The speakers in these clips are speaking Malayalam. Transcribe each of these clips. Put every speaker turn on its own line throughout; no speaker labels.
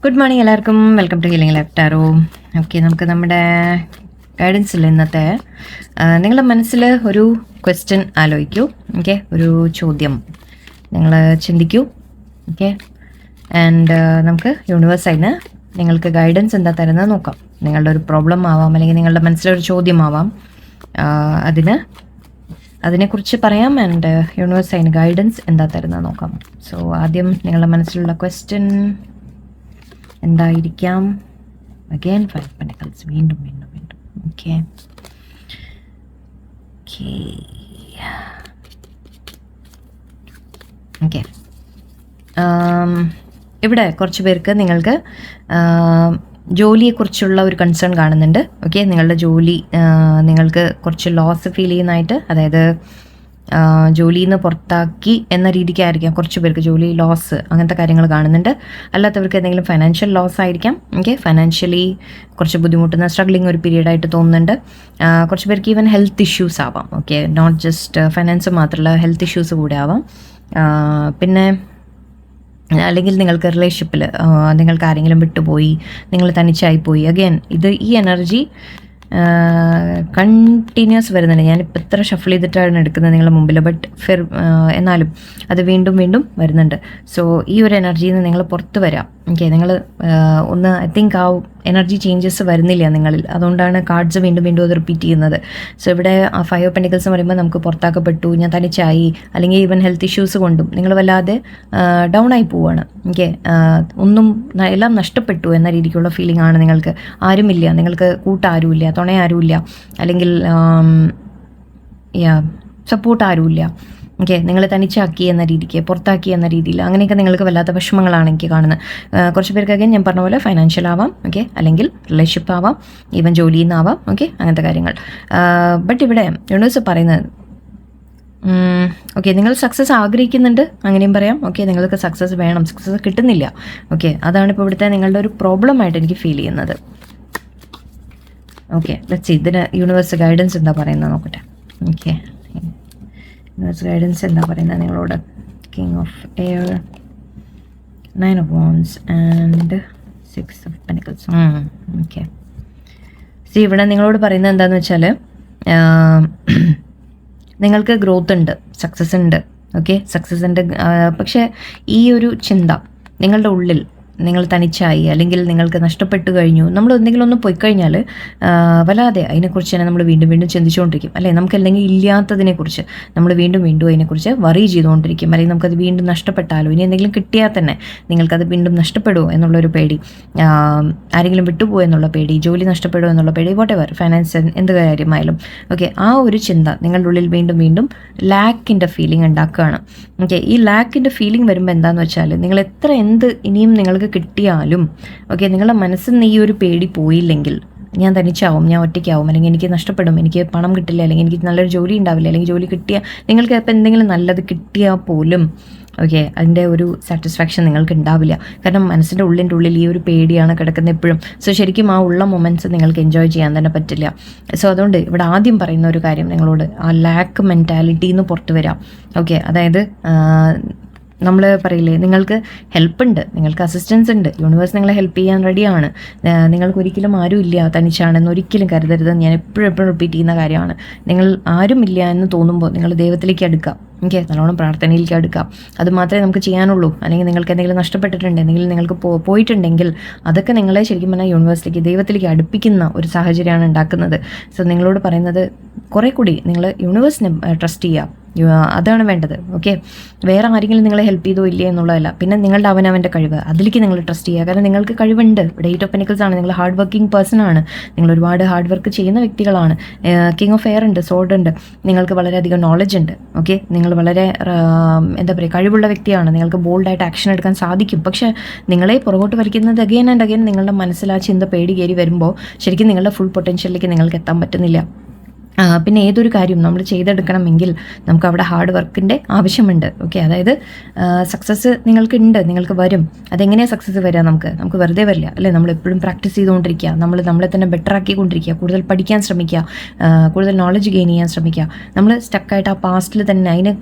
ഗുഡ് മോർണിംഗ് എല്ലാവർക്കും, welcome to healing life tarot. Okay, നമുക്ക് നമ്മുടെ ഗൈഡൻസിൽ ഇന്നത്തെ നിങ്ങളുടെ മനസ്സിൽ ഒരു ക്വസ്റ്റ്യൻ ആലോചിക്കൂ. ഓക്കെ, ഒരു ചോദ്യം നിങ്ങൾ ചിന്തിക്കൂ. ഓക്കെ, ആൻഡ് നമുക്ക് യൂണിവേഴ്സായിന് നിങ്ങൾക്ക് ഗൈഡൻസ് എന്താ തരുന്നത് നോക്കാം. നിങ്ങളുടെ ഒരു പ്രോബ്ലം ആവാം, അല്ലെങ്കിൽ നിങ്ങളുടെ മനസ്സിലൊരു ചോദ്യമാവാം, അതിനെക്കുറിച്ച് പറയാം. ആൻഡ് യൂണിവേഴ്സായിന് ഗൈഡൻസ് എന്താ തരുന്നത് നോക്കാം. സോ ആദ്യം നിങ്ങളുടെ മനസ്സിലുള്ള ക്വസ്റ്റ്യൻ എന്തായിരിക്കാം? അഗൈൻ 5 Pentacles, വീണ്ടും. ഓക്കെ ഓക്കെ ഇവിടെ കുറച്ച് പേർക്ക് നിങ്ങൾക്ക് ജോലിയെക്കുറിച്ചുള്ള ഒരു കൺസേൺ കാണുന്നുണ്ട്. ഓക്കെ, നിങ്ങളുടെ ജോലി നിങ്ങൾക്ക് കുറച്ച് ലോസ് ഫീൽ ചെയ്യുന്നതായിട്ട്, അതായത് ജോലിയിൽ നിന്ന് പുറത്താക്കി എന്ന രീതിക്കായിരിക്കാം കുറച്ച് പേർക്ക് ജോലി ലോസ്, അങ്ങനത്തെ കാര്യങ്ങൾ കാണുന്നുണ്ട്. അല്ലാത്തവർക്ക് എന്തെങ്കിലും ഫൈനാൻഷ്യൽ ലോസ് ആയിരിക്കാം. ഓക്കെ, ഫൈനാൻഷ്യലി കുറച്ച് ബുദ്ധിമുട്ടുന്ന സ്ട്രഗ്ലിംഗ് ഒരു പീരീഡായിട്ട് തോന്നുന്നുണ്ട്. കുറച്ച് പേർക്ക് ഈവൻ ഹെൽത്ത് ഇഷ്യൂസ് ആവാം. ഓക്കെ, നോട്ട് ജസ്റ്റ് ഫൈനാൻസ് മാത്രമല്ല, ഹെൽത്ത് ഇഷ്യൂസ് കൂടെ ആവാം. പിന്നെ അല്ലെങ്കിൽ നിങ്ങൾക്ക് റിലേഷൻഷിപ്പിൽ നിങ്ങൾക്ക് ആരെങ്കിലും വിട്ടുപോയി, നിങ്ങൾ തനിച്ചായിപ്പോയി. അഗൈൻ ഈ എനർജി കണ്ടിന്യൂസ് വരുന്നുണ്ട്. ഞാനിപ്പോൾ ഇത്ര ഷഫിൾ ചെയ്തിട്ടാണ് എടുക്കുന്നത് നിങ്ങളുടെ മുമ്പിൽ, ബട്ട് എന്നാലും അത് വീണ്ടും വരുന്നുണ്ട്. സോ ഈ ഒരു എനർജിയിൽ നിന്ന് നിങ്ങൾ പുറത്ത് വരാം. ഓക്കെ, നിങ്ങൾ ഒന്ന് ഐ തിങ്ക് ആ എനർജി ചേഞ്ചസ് വരുന്നില്ല നിങ്ങളിൽ, അതുകൊണ്ടാണ് കാർഡ്സ് വീണ്ടും അത് റിപ്പീറ്റ് ചെയ്യുന്നത്. സോ ഇവിടെ 5 Pentacles എന്ന് പറയുമ്പോൾ നമുക്ക് പുറത്താക്കപ്പെട്ടു, ഞാൻ തനിച്ചായി, അല്ലെങ്കിൽ ഈവൻ ഹെൽത്ത് ഇഷ്യൂസ് കൊണ്ടും നിങ്ങൾ വല്ലാതെ ഡൗൺ ആയി പോവുകയാണ്. ഓക്കെ, എല്ലാം നഷ്ടപ്പെട്ടു എന്ന രീതിക്കുള്ള ഫീലിംഗ് ആണ് നിങ്ങൾക്ക്. ആരുമില്ല, നിങ്ങൾക്ക് കൂട്ടാരുമില്ല, തുണ ആരുമില്ല, അല്ലെങ്കിൽ സപ്പോർട്ട് ആരുമില്ല. ഓക്കെ, നിങ്ങൾ തനിച്ചാക്കി എന്ന രീതിക്ക്, പുറത്താക്കി എന്ന രീതിയിൽ, അങ്ങനെയൊക്കെ നിങ്ങൾക്ക് വല്ലാത്ത വിഷമങ്ങളാണ് എനിക്ക് കാണുന്നത്. കുറച്ച് പേർക്കൊക്കെ ഞാൻ പറഞ്ഞ പോലെ ഫൈനാൻഷ്യൽ ആവാം. ഓക്കെ, അല്ലെങ്കിൽ റിലേഷൻഷിപ്പ് ആവാം, ഈവൻ ജോലിയിൽ നിന്നാവാം. ഓക്കെ, അങ്ങനത്തെ കാര്യങ്ങൾ. ബട്ട് ഇവിടെ യൂണിവേഴ്സ് പറയുന്നത്, ഓക്കെ, നിങ്ങൾ സക്സസ് ആഗ്രഹിക്കുന്നുണ്ട്, അങ്ങനെയും പറയാം. ഓക്കെ, നിങ്ങൾക്ക് സക്സസ് വേണം, സക്സസ് കിട്ടുന്നില്ല. ഓക്കെ, അതാണ് ഇപ്പോൾ ഇവിടുത്തെ നിങ്ങളുടെ ഒരു പ്രോബ്ലം ആയിട്ട് എനിക്ക് ഫീൽ ചെയ്യുന്നത്. ഓക്കെ, ലെറ്റ്സ് സീ ഇതിന് യൂണിവേഴ്സ് ഗൈഡൻസ് എന്താ പറയുന്നത് നോക്കട്ടെ. ഓക്കെ, യൂണിവേഴ്സ് ഗൈഡൻസ് എന്താ പറയുന്നത് നിങ്ങളോട്? King of air, 9 of Wands and 6 of Pentacles. Okay, C ഇവിടെ നിങ്ങളോട് പറയുന്നത് എന്താണെന്ന് വെച്ചാൽ, നിങ്ങൾക്ക് ഗ്രോത്ത് ഉണ്ട്, സക്സസ് ഉണ്ട്. ഓക്കെ, സക്സസ് ഉണ്ട്. പക്ഷേ ഈ ഒരു ചിന്ത നിങ്ങളുടെ ഉള്ളിൽ, നിങ്ങൾ തനിച്ചായി, അല്ലെങ്കിൽ നിങ്ങൾക്ക് നഷ്ടപ്പെട്ടു കഴിഞ്ഞു, നമ്മൾ എന്തെങ്കിലും ഒന്ന് പോയി കഴിഞ്ഞാൽ വല്ലാതെ അതിനെക്കുറിച്ച് തന്നെ നമ്മൾ വീണ്ടും ചിന്തിച്ചുകൊണ്ടിരിക്കും. അല്ലേ, നമുക്ക് അല്ലെങ്കിൽ ഇല്ലാത്തതിനെക്കുറിച്ച് നമ്മൾ വീണ്ടും അതിനെക്കുറിച്ച് വറി ചെയ്തുകൊണ്ടിരിക്കും. അല്ലെങ്കിൽ നമുക്കത് വീണ്ടും നഷ്ടപ്പെട്ടാലോ, ഇനി എന്തെങ്കിലും കിട്ടിയാൽ തന്നെ നിങ്ങൾക്കത് വീണ്ടും നഷ്ടപ്പെടുമോ എന്നുള്ളൊരു പേടി, ആരെങ്കിലും വിട്ടുപോകുമോ എന്നുള്ള പേടി, ജോലി നഷ്ടപ്പെടുമോ എന്നുള്ള പേടി, വോട്ടെവർ, ഫൈനാൻസ് എന്ത് കാര്യമായാലും. ഓക്കെ, ആ ഒരു ചിന്ത നിങ്ങളുടെ ഉള്ളിൽ വീണ്ടും ലാക്കിൻ്റെ ഫീലിംഗ് ഉണ്ടാക്കുകയാണ്. ഓക്കെ, ഈ ലാക്കിൻ്റെ ഫീലിംഗ് വരുമ്പോൾ എന്താണെന്ന് വെച്ചാൽ, നിങ്ങൾ എന്ത് ഇനിയും നിങ്ങൾക്ക് കിട്ടിയാലും, ഓക്കെ, നിങ്ങളുടെ മനസ്സിൽ നിന്ന് ഈ ഒരു പേടി പോയില്ലെങ്കിൽ, ഞാൻ തനിച്ചാവും, ഞാൻ ഒറ്റയ്ക്കാവും, അല്ലെങ്കിൽ എനിക്ക് നഷ്ടപ്പെടും, എനിക്ക് പണം കിട്ടില്ല, അല്ലെങ്കിൽ എനിക്ക് നല്ലൊരു ജോലി ഉണ്ടാവില്ല, അല്ലെങ്കിൽ ജോലി കിട്ടിയാൽ നിങ്ങൾക്ക് ഇപ്പം എന്തെങ്കിലും നല്ലത് കിട്ടിയാൽ പോലും, ഓക്കെ, അതിൻ്റെ ഒരു സാറ്റിസ്ഫാക്ഷൻ നിങ്ങൾക്ക് ഉണ്ടാവില്ല. കാരണം മനസ്സിൻ്റെ ഉള്ളിൽ ഈ ഒരു പേടിയാണ് കിടക്കുന്നത് എപ്പോഴും. സോ ശരിക്കും ആ ഉള്ള മൊമെൻറ്റ്സ് നിങ്ങൾക്ക് എൻജോയ് ചെയ്യാൻ തന്നെ പറ്റില്ല. സോ അതുകൊണ്ട് ഇവിടെ ആദ്യം പറയുന്ന ഒരു കാര്യം നിങ്ങളോട്, ആ ലാക്ക് മെൻറ്റാലിറ്റിയിൽ നിന്ന് പുറത്ത് വരാം. ഓക്കെ, അതായത് നമ്മൾ പറയില്ലേ, നിങ്ങൾക്ക് ഹെൽപ്പ് ഉണ്ട്, നിങ്ങൾക്ക് അസിസ്റ്റൻസ് ഉണ്ട്, യൂണിവേഴ്സ് നിങ്ങളെ ഹെൽപ്പ് ചെയ്യാൻ റെഡിയാണ്. നിങ്ങൾക്ക് ഒരിക്കലും ആരും ഇല്ല, തനിച്ചാണെന്ന് ഒരിക്കലും കരുതരുത്. ഞാൻ എപ്പോഴും റിപ്പീറ്റ് ചെയ്യുന്ന കാര്യമാണ്. നിങ്ങൾ ആരുമില്ല എന്ന് തോന്നുമ്പോൾ നിങ്ങൾ ദൈവത്തിലേക്ക് അടുക്കാം. ഓക്കെ, നല്ലോണം പ്രാർത്ഥനയിലേക്ക് അടുക്കാം. അത് മാത്രമേ നമുക്ക് ചെയ്യാനുള്ളൂ. അല്ലെങ്കിൽ നിങ്ങൾക്ക് എന്തെങ്കിലും നഷ്ടപ്പെട്ടിട്ടുണ്ട്, എന്തെങ്കിലും നിങ്ങൾക്ക് പോയിട്ടുണ്ടെങ്കിൽ അതൊക്കെ നിങ്ങളെ ശരിക്കും പറഞ്ഞാൽ യൂണിവേഴ്സിലേക്ക്, ദൈവത്തിലേക്ക് അടുപ്പിക്കുന്ന ഒരു സാഹചര്യമാണ് ഉണ്ടാക്കുന്നത്. സോ നിങ്ങളോട് പറയുന്നത്, കുറേ കൂടി നിങ്ങൾ യൂണിവേഴ്സിനെ ട്രസ്റ്റ് ചെയ്യുക. അതാണ് വേണ്ടത്. ഓക്കെ, വേറെ ആരെങ്കിലും നിങ്ങളെ ഹെൽപ്പ് ചെയ്തോ ഇല്ലേ എന്നുള്ളതല്ല. പിന്നെ നിങ്ങളുടെ അവനവൻ്റെ കഴിവ്, അതിലേക്ക് നിങ്ങൾ ട്രസ്റ്റ് ചെയ്യുക. കാരണം നിങ്ങൾക്ക് കഴിവുണ്ട്. ഇവിടെ 8 of Pentacles ആണ്, നിങ്ങൾ ഹാർഡ് വർക്കിംഗ് പേഴ്സൺ ആണ്, നിങ്ങൾ ഒരുപാട് ഹാർഡ് വർക്ക് ചെയ്യുന്ന വ്യക്തികളാണ്. കിങ് ഓഫ് എയർ ഉണ്ട്, സോർഡ് ഉണ്ട്, നിങ്ങൾക്ക് വളരെയധികം നോളജ് ഉണ്ട്. ഓക്കെ, നിങ്ങൾ വളരെ എന്താ പറയുക, കഴിവുള്ള വ്യക്തിയാണ്. നിങ്ങൾക്ക് ബോൾഡായിട്ട് ആക്ഷൻ എടുക്കാൻ സാധിക്കും. പക്ഷേ നിങ്ങളെ പുറകോട്ട് വലിക്കുന്നത് അഗൈൻ ആൻഡ് അഗൈൻ നിങ്ങളുടെ മനസ്സിൽ ആ ചിന്ത പേടി കയറി വരുമ്പോൾ ശരിക്കും നിങ്ങളുടെ ഫുൾ പൊട്ടൻഷ്യലിലേക്ക് നിങ്ങൾക്ക് എത്താൻ പറ്റുന്നില്ല. പിന്നെ ഏതൊരു കാര്യവും നമ്മൾ ചെയ്തെടുക്കണമെങ്കിൽ നമുക്ക് അവിടെ ഹാർഡ് വർക്കിൻ്റെ ആവശ്യമുണ്ട്. ഓക്കെ, അതായത് സക്സസ് നിങ്ങൾക്കുണ്ട്, നിങ്ങൾക്ക് വരും. അതെങ്ങനെയാണ് സക്സസ് വരിക? നമുക്ക് വെറുതെ വരില്ല അല്ലേ? നമ്മൾ എപ്പോഴും പ്രാക്ടീസ് ചെയ്തുകൊണ്ടിരിക്കുക, നമ്മളെ തന്നെ ബെറ്റർ ആക്കിക്കൊണ്ടിരിക്കുക, കൂടുതൽ പഠിക്കാൻ ശ്രമിക്കുക, കൂടുതൽ നോളജ് ഗെയിൻ ചെയ്യാൻ ശ്രമിക്കുക. നമ്മൾ സ്റ്റക്കായിട്ട് ആ പാസ്റ്റിൽ തന്നെ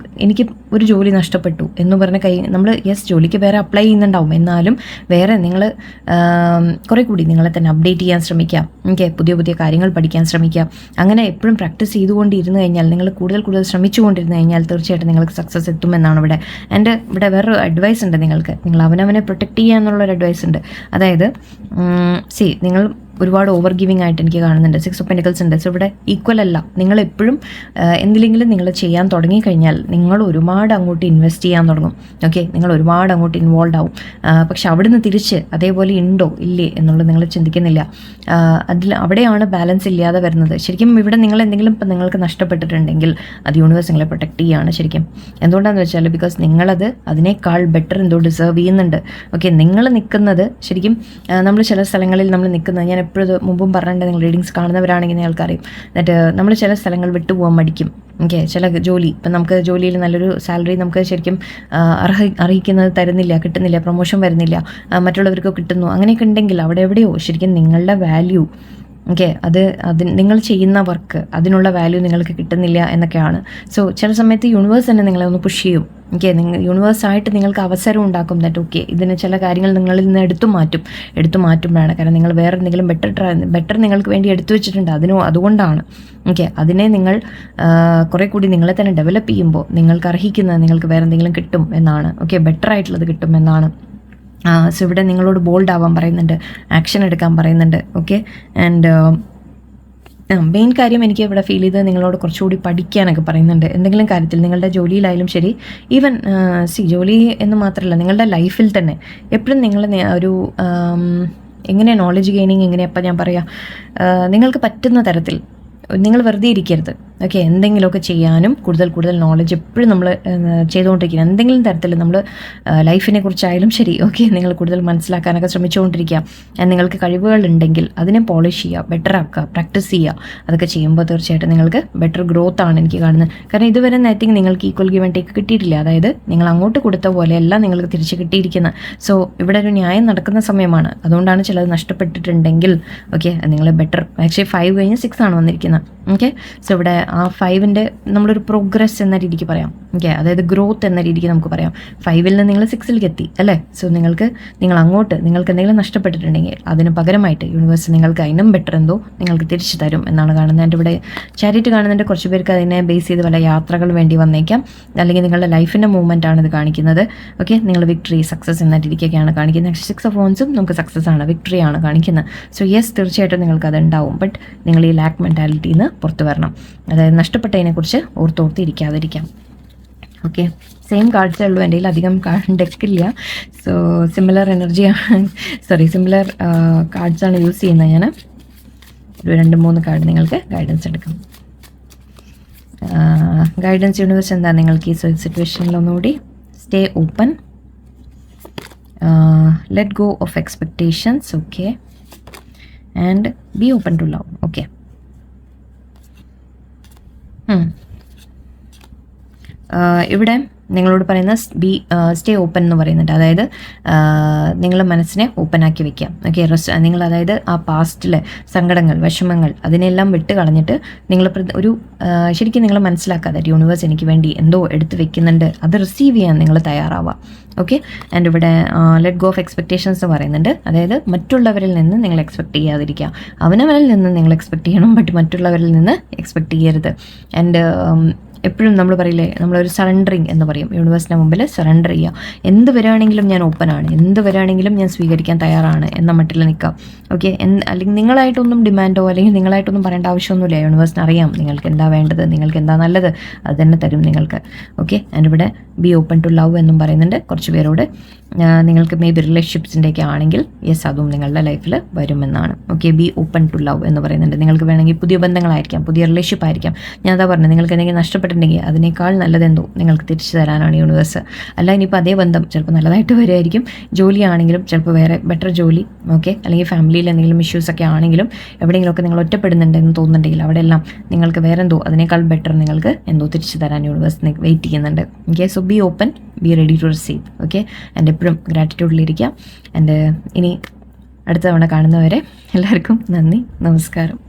എനിക്ക് ഒരു ജോലി നഷ്ടപ്പെട്ടു എന്ന് പറഞ്ഞ നമ്മൾ ജോലിക്ക് വേറെ അപ്ലൈ ചെയ്യുന്നുണ്ടാവും, എന്നാലും വേറെ നിങ്ങൾ കുറേ കൂടി നിങ്ങളെ തന്നെ അപ്ഡേറ്റ് ചെയ്യാൻ ശ്രമിക്കുക. ഓക്കെ, പുതിയ പുതിയ കാര്യങ്ങൾ പഠിക്കാൻ ശ്രമിക്കുക. അങ്ങനെ എപ്പോഴും പ്രാക്ടീസ് ചെയ്തുകൊണ്ടിരുന്നു കഴിഞ്ഞാൽ, നിങ്ങൾ കൂടുതൽ ശ്രമിച്ചുകൊണ്ടിരുന്നു കഴിഞ്ഞാൽ തീർച്ചയായിട്ടും നിങ്ങൾക്ക് സക്സസ് എത്തുമെന്നാണ് ഇവിടെ. എൻ്റെ ഇവിടെ വേറൊരു അഡ്വൈസ് ഉണ്ട് നിങ്ങൾക്ക്. നിങ്ങൾ അവനവനെ പ്രൊട്ടക്റ്റ് ചെയ്യുക എന്നുള്ളൊരു അഡ്വൈസ് ഉണ്ട്. അതായത് നിങ്ങൾ ഒരുപാട് ഓവർ ഗിവിങ് ആയിട്ട് എനിക്ക് കാണുന്നുണ്ട്. 6 ഓഫ് പെന്റിക്കിൾസ് ഉണ്ട്. സോ ഇവിടെ ഈക്വൽ അല്ല. നിങ്ങളെപ്പോഴും എന്തിലെങ്കിലും നിങ്ങൾ ചെയ്യാൻ തുടങ്ങിക്കഴിഞ്ഞാൽ നിങ്ങൾ ഒരുപാട് അങ്ങോട്ട് ഇൻവെസ്റ്റ് ചെയ്യാൻ തുടങ്ങും. ഓക്കെ, നിങ്ങൾ ഒരുപാട് അങ്ങോട്ട് ഇൻവോൾവ് ആവും. പക്ഷെ അവിടുന്ന് തിരിച്ച് അതേപോലെ ഉണ്ടോ ഇല്ലേ എന്നുള്ളത് നിങ്ങൾ ചിന്തിക്കുന്നില്ല. അവിടെയാണ് ബാലൻസ് ഇല്ലാതെ വരുന്നത്. ശരിക്കും ഇവിടെ നിങ്ങൾ എന്തെങ്കിലും ഇപ്പം നിങ്ങൾക്ക് നഷ്ടപ്പെട്ടിട്ടുണ്ടെങ്കിൽ അത് യൂണിവേഴ്സ് നിങ്ങളെ പ്രൊട്ടക്റ്റ് ചെയ്യുകയാണ് ശരിക്കും. എന്തുകൊണ്ടാണെന്ന് വെച്ചാൽ ബിക്കോസ് നിങ്ങളത് അതിനേക്കാൾ ബെറ്റർ എന്തോ ഡിസേർവ് ചെയ്യുന്നുണ്ട്. ഓക്കെ, നിങ്ങൾ നിൽക്കുന്നത് ശരിക്കും നമ്മൾ ചില സ്ഥലങ്ങളിൽ നമ്മൾ നിൽക്കുന്നത്, ഞാൻ എപ്പോഴും മുമ്പും പറഞ്ഞിട്ടുണ്ട്, നിങ്ങൾ റീഡിങ്സ് കാണുന്നവരാണെങ്കിൽ നിങ്ങൾക്കറിയും. എന്നിട്ട് നമ്മൾ ചില സ്ഥലങ്ങൾ വിട്ടുപോകാൻ മടിക്കും. ഓക്കെ, ചില ജോലി ഇപ്പം നമുക്ക് ജോലിയിൽ നല്ലൊരു സാലറി നമുക്ക് ശരിക്കും അർഹിക്കുന്നത് കിട്ടുന്നില്ല, പ്രൊമോഷൻ വരുന്നില്ല, മറ്റുള്ളവർക്ക് കിട്ടുന്നു, അങ്ങനെയൊക്കെ ഉണ്ടെങ്കിൽ അവിടെ എവിടെയോ ശരിക്കും നിങ്ങളുടെ വാല്യൂ, ഓക്കെ, അത് നിങ്ങൾ ചെയ്യുന്ന വർക്ക് അതിനുള്ള വാല്യൂ നിങ്ങൾക്ക് കിട്ടുന്നില്ല എന്നൊക്കെയാണ്. സോ ചില സമയത്ത് യൂണിവേഴ്സ് തന്നെ നിങ്ങളെ ഒന്ന് പുഷ് ചെയ്യും. ഓക്കെ, യൂണിവേഴ്സായിട്ട് നിങ്ങൾക്ക് അവസരം ഉണ്ടാക്കും. ദാറ്റ് ഓക്കെ, ഇതിന് ചില കാര്യങ്ങൾ നിങ്ങളിൽ നിന്ന് എടുത്തു മാറ്റുമ്പോഴാണ്. കാരണം നിങ്ങൾ വേറെ എന്തെങ്കിലും ബെറ്റർ നിങ്ങൾക്ക് വേണ്ടി എടുത്തു വെച്ചിട്ടുണ്ട്, അതുകൊണ്ടാണ്. ഓക്കെ, അതിനെ നിങ്ങൾ കുറേ കൂടി നിങ്ങളെ തന്നെ ഡെവലപ്പ് ചെയ്യുമ്പോൾ നിങ്ങൾക്ക് അർഹിക്കുന്നത് നിങ്ങൾക്ക് വേറെ എന്തെങ്കിലും കിട്ടും എന്നാണ്. ഓക്കെ, ബെറ്റർ ആയിട്ടുള്ളത് കിട്ടും എന്നാണ്. സോ ഇവിടെ നിങ്ങളോട് ബോൾഡ് ആവാൻ പറയുന്നുണ്ട്, ആക്ഷൻ എടുക്കാൻ പറയുന്നുണ്ട്. ഓക്കെ, ആൻഡ് മെയിൻ കാര്യം എനിക്ക് ഇവിടെ ഫീൽ ചെയ്ത് നിങ്ങളോട് കുറച്ചുകൂടി പഠിക്കാനൊക്കെ പറയുന്നുണ്ട്. എന്തെങ്കിലും കാര്യത്തിൽ നിങ്ങളുടെ ജോലിയിലായാലും ശരി, ഈവൻ ജോലി എന്ന് മാത്രമല്ല നിങ്ങളുടെ ലൈഫിൽ തന്നെ എപ്പോഴും നിങ്ങൾ ഒരു എങ്ങനെ നോളജ് ഗെയിനിങ് എങ്ങനെയപ്പോൾ ഞാൻ പറയാം, നിങ്ങൾക്ക് പറ്റുന്ന തരത്തിൽ നിങ്ങൾ വെറുതെ ഇരിക്കരുത്. ഓക്കെ, എന്തെങ്കിലുമൊക്കെ ചെയ്യാനും കൂടുതൽ നോളജ് എപ്പോഴും നമ്മൾ ചെയ്തുകൊണ്ടിരിക്കുക. എന്തെങ്കിലും തരത്തിൽ നമ്മൾ ലൈഫിനെ കുറിച്ചായാലും ശരി, ഓക്കെ, നിങ്ങൾ കൂടുതൽ മനസ്സിലാക്കാനൊക്കെ ശ്രമിച്ചുകൊണ്ടിരിക്കുക. നിങ്ങൾക്ക് കഴിവുകളുണ്ടെങ്കിൽ അതിനെ പോളിഷ് ചെയ്യുക, ബെറ്റർ ആക്കുക, പ്രാക്ടീസ് ചെയ്യുക. അതൊക്കെ ചെയ്യുമ്പോൾ തീർച്ചയായിട്ടും നിങ്ങൾക്ക് ബെറ്റർ ഗ്രോത്ത് ആണ് എനിക്ക് കാണുന്നത്. കാരണം ഇതുവരെ ഐ തിങ്ക് നിങ്ങൾക്ക് ഈക്വൽ ഗിവ് ആൻഡ് ടേക്ക് കിട്ടിയിട്ടില്ല. അതായത് നിങ്ങൾ അങ്ങോട്ട് കൊടുത്ത പോലെയല്ല നിങ്ങൾക്ക് തിരിച്ച് കിട്ടിയിരിക്കുന്നത്. സോ ഇവിടെ ഒരു ന്യായം നടക്കുന്ന സമയമാണ്. അതുകൊണ്ടാണ് ചിലത് നഷ്ടപ്പെട്ടിട്ടുണ്ടെങ്കിൽ ഓക്കെ, നിങ്ങൾ ബെറ്റർ ആക്ച്വലി 5 കഴിഞ്ഞ് 6 ആണ് വന്നിരിക്കുന്നത്. ഓക്കെ, സോ ഇവിടെ ആ 5ൻ്റെ നമ്മളൊരു പ്രോഗ്രസ് എന്ന രീതിക്ക് പറയാം. ഓക്കെ, അതായത് ഗ്രോത്ത് എന്ന രീതിക്ക് നമുക്ക് പറയാം. 5ൽ നിന്ന് നിങ്ങൾ 6ലേക്ക് എത്തി അല്ലേ? സോ നിങ്ങൾ അങ്ങോട്ട് നിങ്ങൾക്ക് എന്തെങ്കിലും നഷ്ടപ്പെട്ടിട്ടുണ്ടെങ്കിൽ അതിന് പകരമായിട്ട് യൂണിവേഴ്സ് നിങ്ങൾക്ക് അതിനും ബെറ്റർ എന്തോ നിങ്ങൾക്ക് തിരിച്ചു തരും എന്നാണ് കാണുന്നത്. എൻ്റെ ഇവിടെ ചാരിറ്റി കാണുന്നുണ്ട്. കുറച്ച് പേർക്ക് അതിനെ ബേസ് ചെയ്ത് വല്ല യാത്രകൾ വേണ്ടി വന്നേക്കാം, അല്ലെങ്കിൽ നിങ്ങളുടെ ലൈഫിൻ്റെ മൂവ്മെൻ്റ് ആണ് ഇത് കാണിക്കുന്നത്. ഓക്കെ, നിങ്ങൾ വിക്ടറി സക്സസ് എന്ന രീതിക്കൊക്കെയാണ് കാണിക്കുന്നത്. 6 ഓഫ് വൺസും നമുക്ക് സക്സസ് ആണ്, വിക്ടറി ആണ് കാണിക്കുന്നത്. സോ യെസ്, തീർച്ചയായിട്ടും നിങ്ങൾക്ക് അത് ഉണ്ടാവും. ബട്ട് നിങ്ങൾ ഈ ലാക്ക് മെൻറ്റാലിറ്റിയിൽ നിന്ന് പുറത്തു വരണം. അതായത് നഷ്ടപ്പെട്ടതിനെക്കുറിച്ച് ഓർത്തോർത്ത് ഇരിക്കാതിരിക്കാം. ഓക്കെ, സെയിം കാർഡ്സേ ഉള്ളൂ എൻ്റെ കയ്യിൽ, അധികം ഡെക്കില്ല. സോ സിമിലർ സിമിലർ കാർഡ്സാണ് യൂസ് ചെയ്യുന്നത്. ഞാൻ ഒരു 2-3 കാർഡ് നിങ്ങൾക്ക് ഗൈഡൻസ് എടുക്കാം. ഗൈഡൻസ് യൂണിവേഴ്സ് എന്താ നിങ്ങൾക്ക് ഈ സിറ്റുവേഷനിൽ ഒന്നുകൂടി? Stay open, let go of expectations, okay, and be open to love. Okay, ഇവിടെ നിങ്ങളോട് പറയുന്ന സ്റ്റേ ഓപ്പൺ എന്ന് പറയുന്നുണ്ട്. അതായത് നിങ്ങൾ മനസ്സിനെ ഓപ്പൺ ആക്കി വെക്കാം. ഓക്കെ, നിങ്ങൾ അതായത് ആ പാസ്റ്റിലെ സങ്കടങ്ങൾ, വിഷമങ്ങൾ അതിനെല്ലാം വിട്ട് കളഞ്ഞിട്ട് നിങ്ങൾ ശരിക്കും നിങ്ങൾ മനസ്സിലാക്കാതെ യൂണിവേഴ്സ് എനിക്ക് വേണ്ടി എന്തോ എടുത്ത് വെക്കുന്നുണ്ട്, അത് റിസീവ് ചെയ്യാൻ നിങ്ങൾ തയ്യാറാവുക. ഓക്കെ, ആൻഡ് ഇവിടെ ലെറ്റ് ഗോ ഓഫ് എക്സ്പെക്റ്റേഷൻസ് എന്ന് പറയുന്നുണ്ട്. അതായത് മറ്റുള്ളവരിൽ നിന്ന് നിങ്ങൾ എക്സ്പെക്ട് ചെയ്യാതിരിക്കുക. അവനവരിൽ നിന്ന് നിങ്ങൾ എക്സ്പെക്ട് ചെയ്യണം, ബട്ട് മറ്റുള്ളവരിൽ നിന്ന് എക്സ്പെക്ട് ചെയ്യരുത്. ആൻഡ് എപ്പോഴും നമ്മൾ പറയില്ലേ, നമ്മളൊരു സറണ്ടറിങ് എന്ന് പറയും. യൂണിവേഴ്സിൻ്റെ മുമ്പിൽ സറണ്ടർ ചെയ്യുക. എന്ത് വരികയാണെങ്കിലും ഞാൻ ഓപ്പണാണ്, എന്ത് വരികയാണെങ്കിലും ഞാൻ സ്വീകരിക്കാൻ തയ്യാറാണ് എന്ന മട്ടിൽ നിൽക്കാം. ഓക്കെ, അല്ലെങ്കിൽ നിങ്ങളായിട്ടൊന്നും ഡിമാൻഡോ അല്ലെങ്കിൽ നിങ്ങളായിട്ടൊന്നും പറയേണ്ട ആവശ്യമൊന്നുമില്ല. യൂണിവേഴ്സിന് അറിയാം നിങ്ങൾക്ക് എന്താ വേണ്ടത്, നിങ്ങൾക്ക് എന്താ നല്ലത്, അത് തന്നെ തരും നിങ്ങൾക്ക്. ഓക്കെ, ആൻഡ് ഇവിടെ ബി ഓപ്പൺ ടു ലവ് എന്നും പറയുന്നുണ്ട്. കുറച്ച് പേരോട് നിങ്ങൾക്ക് മേ ബി റിലേഷൻഷിപ്സിൻ്റെയൊക്കെ ആണെങ്കിൽ യെസ്, അതും നിങ്ങളുടെ ലൈഫിൽ വരുമെന്നാണ്. Okay, be open to love എന്ന് പറയുന്നുണ്ട്. നിങ്ങൾക്ക് വേണമെങ്കിൽ പുതിയ ബന്ധങ്ങളായിരിക്കാം, പുതിയ റിലേഷൻഷിപ്പ് ആയിരിക്കാം. ഞാൻ അതാ പറഞ്ഞത്, നിങ്ങൾക്ക് എന്തെങ്കിലും നഷ്ടപ്പെട്ടിട്ടുണ്ടെങ്കിൽ പറഞ്ഞിട്ടുണ്ടെങ്കിൽ അതിനേക്കാൾ നല്ലതെന്തോ നിങ്ങൾക്ക് തിരിച്ചു തരാനാണ് യൂണിവേഴ്സ്. അല്ല ഇനിയിപ്പോൾ അതേ ബന്ധം ചിലപ്പോൾ നല്ലതായിട്ട് വരുമായിരിക്കും, ജോലിയാണെങ്കിലും ചിലപ്പോൾ വേറെ ബെറ്റർ ജോലി, ഓക്കെ, അല്ലെങ്കിൽ ഫാമിലിയിൽ എന്തെങ്കിലും ഇഷ്യൂസൊക്കെ ആണെങ്കിലും എവിടെയെങ്കിലുമൊക്കെ നിങ്ങൾ ഒറ്റപ്പെടുന്നുണ്ടെന്ന് തോന്നുന്നുണ്ടെങ്കിൽ അവിടെയെല്ലാം നിങ്ങൾക്ക് വേറെ എന്തോ അതിനേക്കാൾ ബെറ്റർ നിങ്ങൾക്ക് എന്തോ തിരിച്ചു തരാൻ യൂണിവേഴ്സ് വെയിറ്റ് ചെയ്യുന്നുണ്ട്. Okay, so be open, be ready to receive. Okay, and എപ്പോഴും ഗ്രാറ്റിറ്റ്യൂഡിലിരിക്കുക. ആൻഡ് ഇനി അടുത്ത തവണ കാണുന്നവരെ എല്ലാവർക്കും നന്ദി, നമസ്കാരം.